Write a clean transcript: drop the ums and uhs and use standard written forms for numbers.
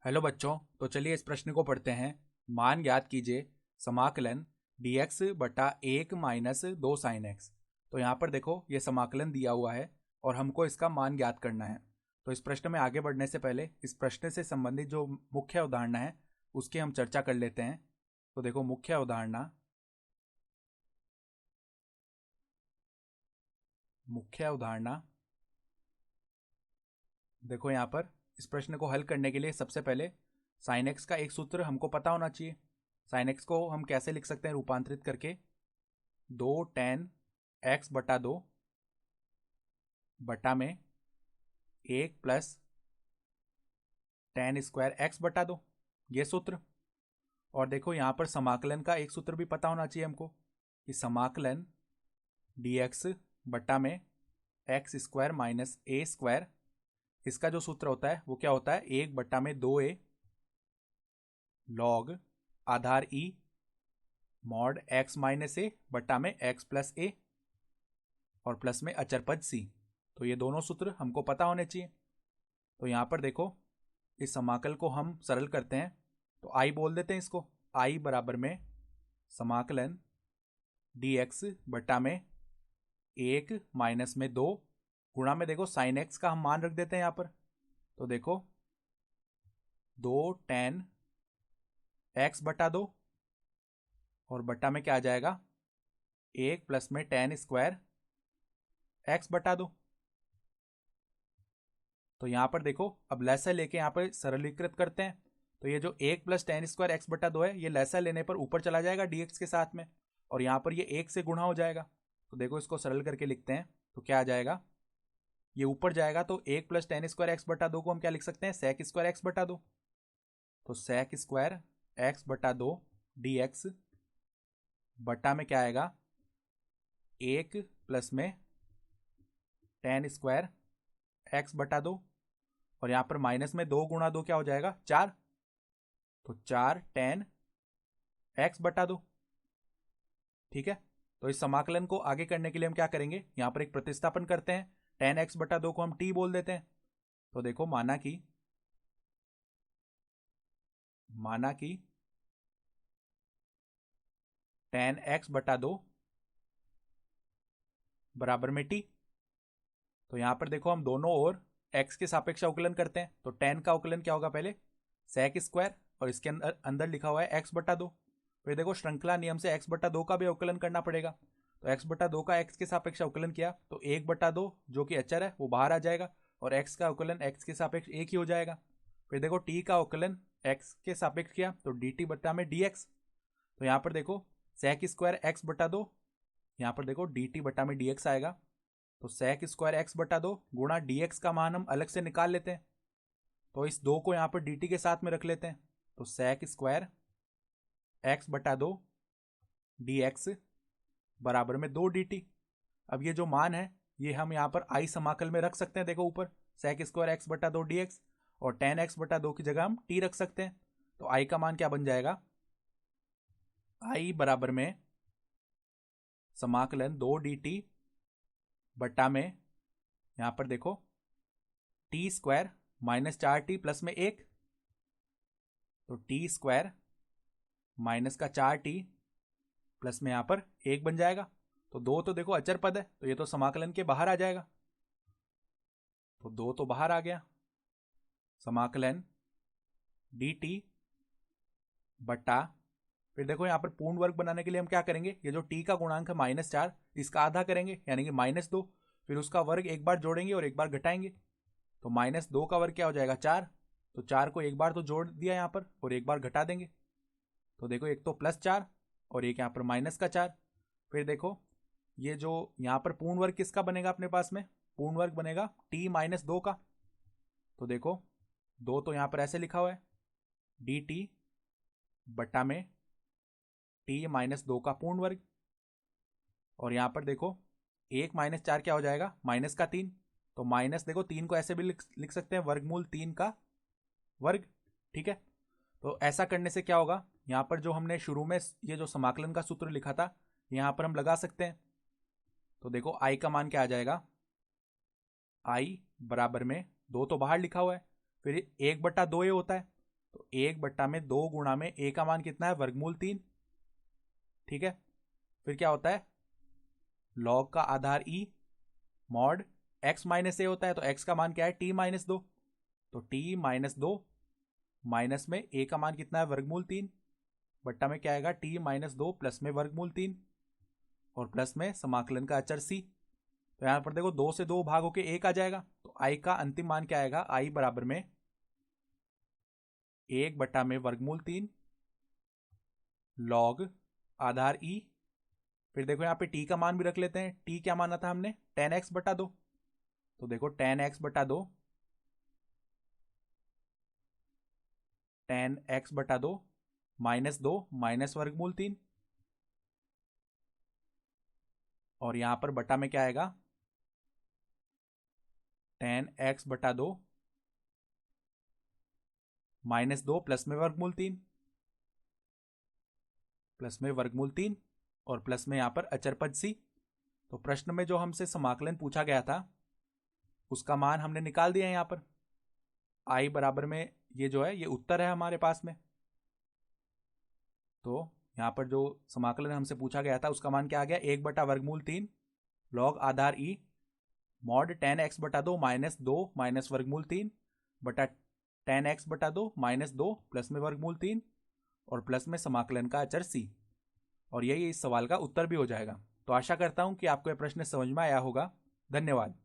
Hello बच्चों। तो चलिए इस प्रश्न को पढ़ते हैं। मान ज्ञात कीजिए समाकलन dx बटा 1 - 2 sin x। तो यहाँ पर देखो ये समाकलन दिया हुआ है और हमको इसका मान ज्ञात करना है। तो इस प्रश्न में आगे बढ़ने से पहले इस प्रश्न से संबंधित जो मुख्य अवधारणा है उसकी हम चर्चा कर लेते हैं। तो देखो मुख्य अवधारणा देखो यहाँ पर इस प्रश्न को हल करने के लिए सबसे पहले साइन एक्स का एक सूत्र हमको पता होना चाहिए। साइन एक्स को हम कैसे लिख सकते हैं रूपांतरित करके, 2 tan x/2 बटा में 1 + tan² x/2, ये सूत्र। और देखो यहाँ पर समाकलन का एक सूत्र भी पता होना चाहिए हमको कि समाकलन dx बटा में x² - a², इसका जो सूत्र होता है वो क्या होता है, 1/2a log Aadhaar e mod x - a बटा में x+a और प्लस में अचर पद c। तो ये दोनों सूत्र हमको पता होने चाहिए। तो यहाँ पर देखो इस समाकल को हम सरल करते हैं तो i बोल देते हैं इसको। i बराबर में समाकलन dx बटा में 1 - 2 गुणा में देखो साइन x का हम मान रख देते हैं यहाँ पर। तो देखो 2 tan x/2 और बटा में क्या आ जाएगा, 1 प्लस में tan² x/2। तो यहाँ पर देखो अब लैसा लेके यहाँ पर सरलीकृत करते हैं। तो ये जो 1 + tan² x/2 है ये लैसा लेने पर ऊपर चला जाएगा dx के साथ में, और यहाँ पर ये 1 से गुणा हो जाएगा। तो देखो इसको सरल करके लिखते हैं तो क्या आ जाएगा, ये ऊपर जाएगा तो 1 + tan² x/2 को हम क्या लिख सकते हैं, sec² x/2। तो sec² x/2 dx बटा में क्या आएगा, 1 प्लस में tan² x/2 और यहाँ पर माइनस में 2 × 2 क्या हो जाएगा, 4। तो 4 tan x/2। ठीक है। तो इस समाकलन को आगे करने के लिए हम क्या करेंगे, यहाँ पर एक प्रतिस्थापन करते हैं। tan x/2 को हम t बोल देते हैं। तो देखो माना कि tan x/2 बराबर में t। तो यहाँ पर देखो हम दोनों ओर x के सापेक्ष अवकलन करते हैं। तो tan का अवकलन क्या होगा, पहले sec² और इसके अंदर लिखा हुआ है x/2। फिर देखो श्रृंखला नियम से x/2 का भी अवकलन करना पड़ेगा। तो x/2 का x के सापेक्ष अवकलन किया तो 1/2 जो कि अचर है वो बाहर आ जाएगा और x का अवकलन x के सापेक्ष 1 ही हो जाएगा। फिर देखो t का अवकलन x के सापेक्ष किया तो dt बटा में dx। तो यहाँ पर देखो sec² x/2, यहाँ पर देखो dt बटा में dx आएगा। तो sec² x/2 गुणा dx का मान हम अलग से निकाल लेते हैं। तो इस 2 को यहाँ पर dt के साथ में रख लेते हैं। तो sec² x/2 dx बराबर में 2 dt। अब ये जो मान है ये हम यहाँ पर i समाकल में रख सकते हैं। देखो ऊपर sec² x/2 dx और tan x/2 की जगह हम t रख सकते हैं। तो i का मान क्या बन जाएगा, i बराबर में समाकलन 2 dt बटा में यहाँ पर देखो t² - 4t प्लस में 1। तो t² माइनस का 4t प्लस में यहाँ पर 1 बन जाएगा। तो 2 तो देखो अचर पद है तो ये तो समाकलन के बाहर आ जाएगा। तो 2 तो बाहर आ गया। समाकलन dt बटा, फिर देखो यहाँ पर पूर्ण वर्ग बनाने के लिए हम क्या करेंगे, ये जो t का गुणांक है -4 इसका आधा करेंगे यानी कि -2। फिर उसका वर्ग एक बार जोड़ेंगे और एक बार घटाएंगे। तो -2 का वर्ग क्या हो जाएगा, 4। तो 4 को एक बार तो जोड़ दिया यहाँ पर और एक बार घटा देंगे। तो देखो एक तो +4 और एक यहाँ पर -4। फिर देखो ये जो यहाँ पर पूर्ण वर्ग किसका बनेगा अपने पास में, पूर्ण वर्ग बनेगा t - 2 का। तो देखो 2 तो यहाँ पर ऐसे लिखा हुआ है dt बटा में t - 2 का पूर्ण वर्ग। और यहाँ पर देखो 1 - 4 क्या हो जाएगा, -3। तो माइनस देखो 3 को ऐसे भी लिख सकते हैं, वर्गमूल 3 का वर्ग। ठीक है। तो ऐसा करने से क्या होगा, यहाँ पर जो हमने शुरू में ये जो समाकलन का सूत्र लिखा था यहाँ पर हम लगा सकते हैं। तो देखो i का मान क्या आ जाएगा, i बराबर में 2 तो बाहर लिखा हुआ है, फिर 1/2 ये होता है। तो 1/2 गुणा में a का मान कितना है, वर्गमूल 3। ठीक है, फिर क्या होता है, log का आधार e मॉड x माइनस ए होता है, तो x का मान क्या है, t-2। तो t-2 माइनस में a का मान कितना है, वर्गमूल 3, बट्टा में क्या आएगा, t-2 प्लस में वर्गमूल 3 और प्लस में समाकलन का अचर c। तो यहां पर देखो 2 से 2 भाग होके 1 आ जाएगा, तो i का अंतिम मान क्या आएगा, i बराबर में 1/वर्गमूल 3 log आधार e। फिर देखो यहाँ पे t का मान भी रख लेते हैं, t क्या माना था हमने, tan x/2। तो देखो tan x/2 -2 माइनस वर्गमूल 3 और यहां पर बटा में क्या आएगा, tan x/2 -2 प्लस में वर्गमूल 3 और प्लस में यहां पर अचर पद c। तो प्रश्न में जो हमसे समाकलन पूछा गया था उसका मान हमने निकाल दिया यहाँ पर, i बराबर में ये जो है ये उत्तर है हमारे पास में। तो यहाँ पर जो समाकलन हमसे पूछा गया था उसका मान क्या आ गया, 1/वर्गमूल 3 log आधार e mod tan x/2 -2 minus वर्गमूल 3 बटा tan x/2 -2 प्लस में वर्गमूल 3 और प्लस में समाकलन का अचर c। और यही इस सवाल का उत्तर भी हो जाएगा। तो आशा करता हूं कि आपको यह प्रश्न समझ में आया होगा। धन्यवाद।